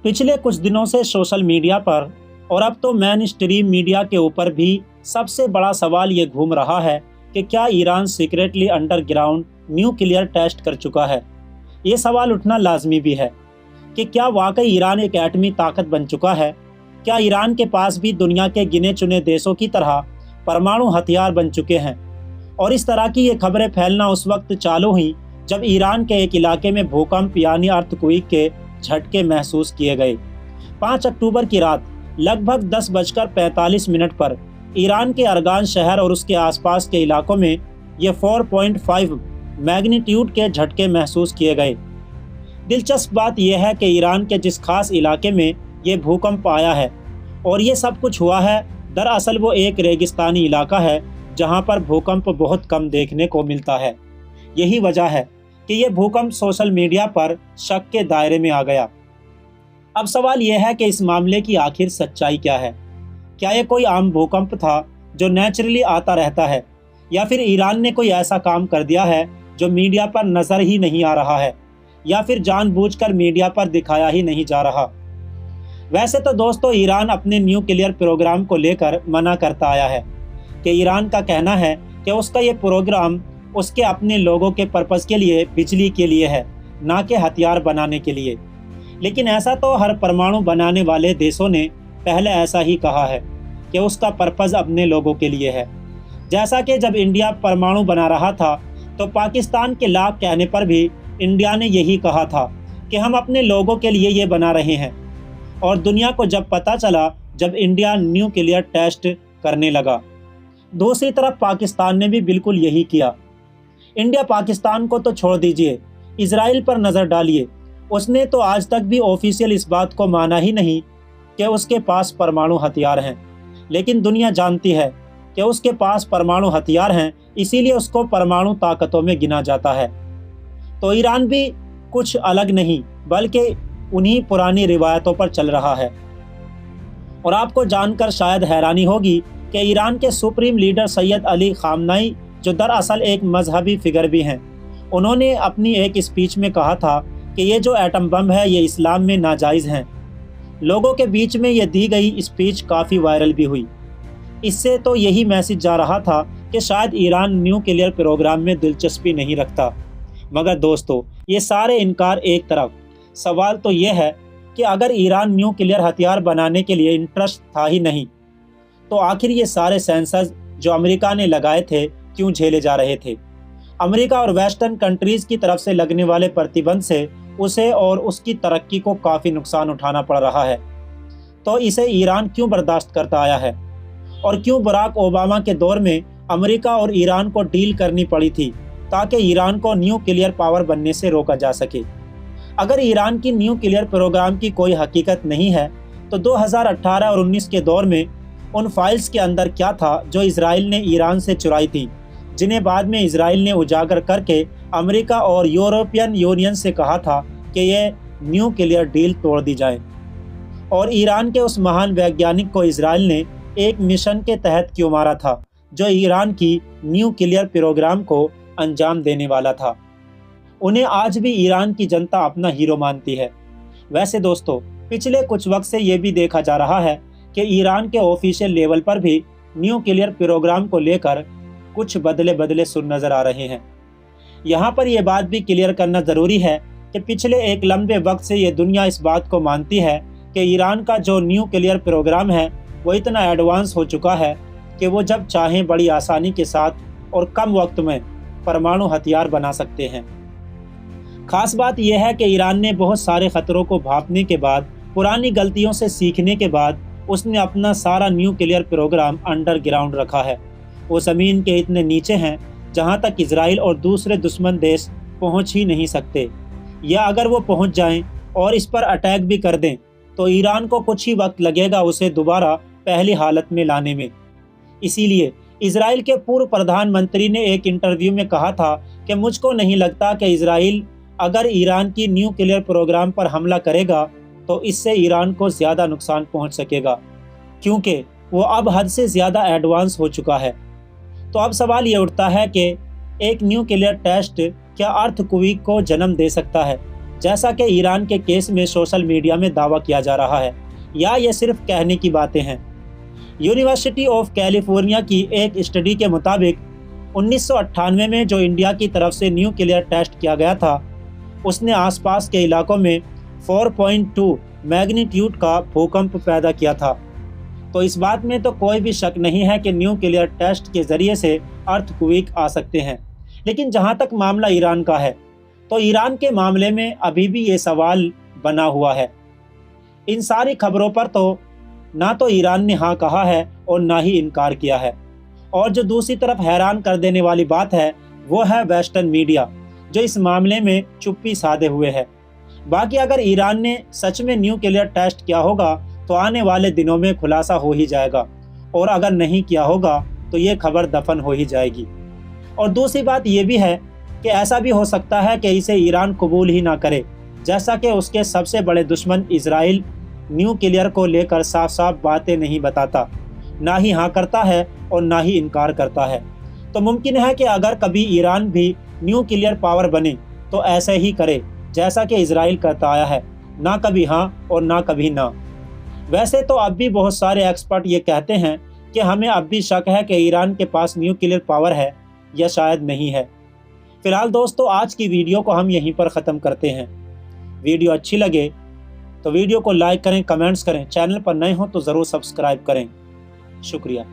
पिछले कुछ दिनों से सोशल मीडिया पर और अब तो मेन स्ट्रीम मीडिया के ऊपर भी सबसे बड़ा सवाल ये घूम रहा है कि क्या Iran secretly underground nuclear test कर चुका है। ये सवाल उठना लाजमी भी है कि क्या वाकई ईरान एक एटमी ताकत बन चुका है। क्या ईरान के पास भी दुनिया के गिने चुने देशों की तरह परमाणु हथियार बन चुके हैं। और इस तरह की ये खबरें फैलना उस वक्त चालू हुई जब ईरान के एक इलाके में भूकंप यानी अर्थक्वेक के झटके महसूस किए गए। 5 अक्टूबर की रात लगभग 10:45 पर ईरान के अरगान शहर और उसके आसपास के इलाकों में ये 4.5 मैग्नीट्यूड के झटके महसूस किए गए। दिलचस्प बात यह है कि ईरान के जिस खास इलाके में ये भूकंप आया है और ये सब कुछ हुआ है, दरअसल वो एक रेगिस्तानी इलाका है जहां पर भूकंप बहुत कम देखने को मिलता है। यही वजह है कि ये भूकंप सोशल मीडिया पर शक के दायरे में आ गया। अब सवाल यह है कि इस मामले की आखिर सच्चाई क्या है। क्या ये कोई आम भूकंप था जो नेचुरली आता रहता है, या फिर ईरान ने कोई ऐसा काम कर दिया है जो मीडिया पर नजर ही नहीं आ रहा है, या फिर जानबूझकर मीडिया पर दिखाया ही नहीं जा रहा। वैसे तो दोस्तों, ईरान अपने न्यूक्लियर प्रोग्राम को लेकर मना करता आया है कि ईरान का कहना है कि उसका ये प्रोग्राम उसके अपने लोगों के पर्पस के लिए, बिजली के लिए है, ना कि हथियार बनाने के लिए। लेकिन ऐसा तो हर परमाणु बनाने वाले देशों ने पहले ऐसा ही कहा है कि उसका पर्पस अपने लोगों के लिए है। जैसा कि जब इंडिया परमाणु बना रहा था तो पाकिस्तान के लाख कहने पर भी इंडिया ने यही कहा था कि हम अपने लोगों के लिए ये बना रहे हैं। और दुनिया को जब पता चला जब इंडिया न्यूक्लियर टेस्ट करने लगा, दूसरी तरफ पाकिस्तान ने भी बिल्कुल यही किया। इंडिया पाकिस्तान को तो छोड़ दीजिए, इजराइल पर नज़र डालिए, उसने तो आज तक भी ऑफिशियल इस बात को माना ही नहीं कि उसके पास परमाणु हथियार हैं। लेकिन दुनिया जानती है कि उसके पास परमाणु हथियार हैं, इसीलिए उसको परमाणु ताकतों में गिना जाता है। तो ईरान भी कुछ अलग नहीं बल्कि उन्हीं पुरानी रिवायतों पर चल रहा है। और आपको जानकर शायद हैरानी होगी कि ईरान के सुप्रीम लीडर सैयद अली खामनाई, जो दरअसल एक मजहबी फिगर भी हैं, उन्होंने अपनी एक स्पीच में कहा था कि ये जो एटम बम है ये इस्लाम में नाजायज़ हैं। लोगों के बीच में ये दी गई स्पीच काफ़ी वायरल भी हुई। इससे तो यही मैसेज जा रहा था कि शायद ईरान न्यूक्लियर प्रोग्राम में दिलचस्पी नहीं रखता। मगर दोस्तों, ये सारे इनकार एक तरफ, सवाल तो ये है कि अगर ईरान न्यूक्लियर हथियार बनाने के लिए इंटरेस्ट था ही नहीं, तो आखिर ये सारे सेंसर्स जो अमेरिका ने लगाए थे क्यों झेले जा रहे थे। अमेरिका और वेस्टर्न कंट्रीज़ की तरफ से लगने वाले प्रतिबंध से उसे और उसकी तरक्की को काफ़ी नुकसान उठाना पड़ रहा है। तो इसे ईरान क्यों बर्दाश्त करता आया है, और क्यों बराक ओबामा के दौर में अमेरिका और ईरान को डील करनी पड़ी थी ताकि ईरान को न्यूक्लियर पावर बनने से रोका जा सके। अगर ईरान की न्यूक्लियर प्रोग्राम की कोई हकीकत नहीं है तो 2018 और 19 के दौर में उन फाइल्स के अंदर क्या था जो इजराइल ने ईरान से चुराई थी, जिन्हें बाद में इजराइल ने उजागर करके अमेरिका और यूरोपियन यूनियन से कहा था कि ये न्यूक्लियर डील तोड़ दी जाए। और ईरान के उस महान वैज्ञानिक को इजराइल ने एक मिशन के तहत क्यों मारा था जो ईरान की न्यूक्लियर प्रोग्राम को अंजाम देने वाला था। उन्हें आज भी ईरान की जनता अपना हीरो मानती है। वैसे दोस्तों, पिछले कुछ वक्त से ये भी देखा जा रहा है कि ईरान के ऑफिशियल लेवल पर भी न्यूक्लियर प्रोग्राम को लेकर कुछ बदले सुर नज़र आ रहे हैं। यहाँ पर यह बात भी क्लियर करना ज़रूरी है कि पिछले एक लंबे वक्त से ये दुनिया इस बात को मानती है कि ईरान का जो न्यूक्लियर प्रोग्राम है वो इतना एडवांस हो चुका है कि वो जब चाहें बड़ी आसानी के साथ और कम वक्त में परमाणु हथियार बना सकते हैं। खास बात यह है कि ईरान ने बहुत सारे खतरों को भांपने के बाद, पुरानी गलतियों से सीखने के बाद, उसने अपना सारा न्यूक्लियर प्रोग्राम अंडरग्राउंड रखा है। वो ज़मीन के इतने नीचे हैं जहां तक इजराइल और दूसरे दुश्मन देश पहुंच ही नहीं सकते, या अगर वो पहुंच जाएं और इस पर अटैक भी कर दें तो ईरान को कुछ ही वक्त लगेगा उसे दोबारा पहली हालत में लाने में। इसीलिए इजराइल के पूर्व प्रधानमंत्री ने एक इंटरव्यू में कहा था कि मुझको नहीं लगता कि इजराइल अगर ईरान की न्यूक्लियर प्रोग्राम पर हमला करेगा तो इससे ईरान को ज़्यादा नुकसान पहुंच सकेगा, क्योंकि वो अब हद से ज़्यादा एडवांस हो चुका है। तो अब सवाल ये उठता है कि एक न्यूक्लियर टेस्ट क्या अर्थक्वेक को जन्म दे सकता है, जैसा कि ईरान के केस में सोशल मीडिया में दावा किया जा रहा है, या ये सिर्फ कहने की बातें हैं। यूनिवर्सिटी ऑफ कैलिफोर्निया की एक स्टडी के मुताबिक 1998 में जो इंडिया की तरफ से न्यूक्लियर टेस्ट किया गया था, उसने आसपास के इलाकों में 4.2 मैग्नीट्यूड का भूकंप पैदा किया था। तो इस बात में तो कोई भी शक नहीं है कि न्यूक्लियर टेस्ट के ज़रिए से अर्थक्वेक आ सकते हैं। लेकिन जहां तक मामला ईरान का है, तो ईरान के मामले में अभी भी ये सवाल बना हुआ है। इन सारी खबरों पर तो ना तो ईरान ने हाँ कहा है और ना ही इनकार किया है। और जो दूसरी तरफ हैरान कर देने वाली बात है, वो है वेस्टर्न मीडिया, जो इस मामले में चुप्पी साधे हुए है। बाकी अगर ईरान ने सच में न्यूक्लियर टेस्ट किया होगा तो आने वाले दिनों में खुलासा हो ही जाएगा, और अगर नहीं किया होगा तो ये खबर दफन हो ही जाएगी। और दूसरी बात ये भी है कि ऐसा भी हो सकता है कि इसे ईरान कबूल ही ना करे, जैसा कि उसके सबसे बड़े दुश्मन इजराइल न्यूक्लियर को लेकर साफ साफ बातें नहीं बताता, ना ही हाँ करता है और ना ही इनकार करता है। तो मुमकिन है कि अगर कभी ईरान भी न्यूक्लियर पावर बने तो ऐसे ही करे जैसा कि इजराइल करता आया है, ना कभी हाँ और ना कभी ना। वैसे तो अब भी बहुत सारे एक्सपर्ट ये कहते हैं कि हमें अब भी शक है कि ईरान के पास न्यूक्लियर पावर है या शायद नहीं है। फिलहाल दोस्तों, आज की वीडियो को हम यहीं पर ख़त्म करते हैं। वीडियो अच्छी लगे तो वीडियो को लाइक करें, कमेंट्स करें, चैनल पर नए हो तो ज़रूर सब्सक्राइब करें। शुक्रिया।